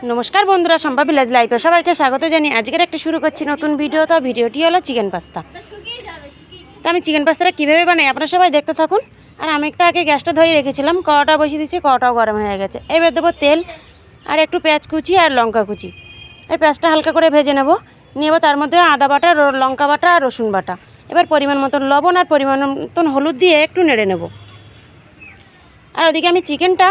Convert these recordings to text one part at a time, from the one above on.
নমস্কার বন্ধুরা, সম্ভব ভিলেজ লাইফে সবাইকে স্বাগত জানিয়ে আজকের একটা শুরু করছি নতুন ভিডিও। তো ভিডিওটি হলো চিকেন পাস্তা। তো আমি চিকেন পাস্তাটা কীভাবে বানাই আপনারা সবাই দেখতে থাকুন। আর আমি তো আগে গ্যাসটা ধরিয়ে রেখেছিলাম, কড়াটা বসিয়ে দিচ্ছি, কড়াটাও গরম হয়ে গেছে। এবার দেবো তেল আর একটু পেঁয়াজ কুচি আর লঙ্কা কুচি। এই পেঁয়াজটা হালকা করে ভেজে নেব, নেব তার মধ্যে আদা বাটা, লঙ্কা বাটা আর রসুন বাটা। এবার পরিমাণ মতন লবণ আর পরিমাণ মতন হলুদ দিয়ে একটু নেড়ে নেব। আর ওদিকে আমি চিকেনটা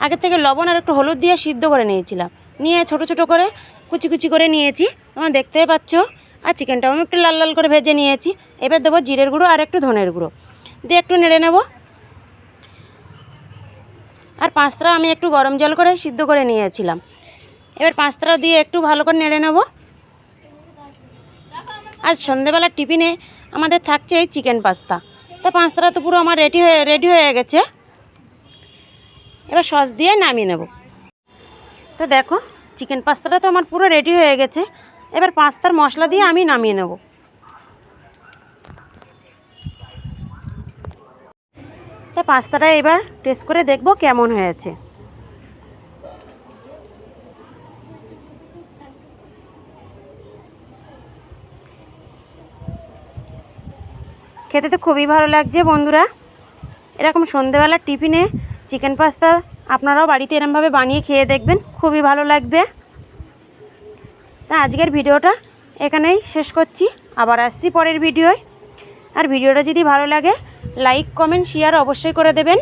আগের থেকে লবণ আর একটু হলুদ দিয়ে সিদ্ধ করে নিয়েছিলাম, নিয়ে ছোট ছোট করে কুচি কুচি করে নিয়েছি, তোমরা দেখতেই পাচ্ছ। আর চিকেনটাও আমি একটু লাল লাল করে ভেজে নিয়েছি। এবার দেবো জিরের গুঁড়ো আর একটু ধনের গুঁড়ো দিয়ে একটু নেড়ে নেব। আর পাঁচটা আমি একটু গরম জল করে সিদ্ধ করে নিয়েছিলাম, এবার পাঁচটা দিয়ে একটু ভালো করে নেড়ে নেব। আজ সন্ধেবেলার টিফিনে আমাদের থাকছে এই চিকেন পাস্তা। তো পাঁচটা তো পুরো আমার রেডি হয়ে গেছে। এবার সস দিয়ে নামিয়ে নেব। তো দেখো চিকেন পাস্তাটা তো আমার পুরো রেডি হয়ে গেছে। এবার পাস্তার মশলা দিয়ে আমি নামিয়ে নেব। তো পাস্তাটা এবার টেস্ট করে দেখব কেমন হয়েছে। খেতে তো খুবই ভালো লাগছে বন্ধুরা। এরকম সন্ধেবেলার টিফিনে চিকেন পাস্তা আপনারাও বাড়িতে এরমভাবে বানিয়ে খেয়ে দেখবেন, খুবই ভালো লাগবে। তা আজকের ভিডিওটা এখানেই শেষ করছি, আবার আসছি পরের ভিডিওয়। আর ভিডিওটা যদি ভালো লাগে লাইক কমেন্ট শেয়ার অবশ্যই করে দেবেন।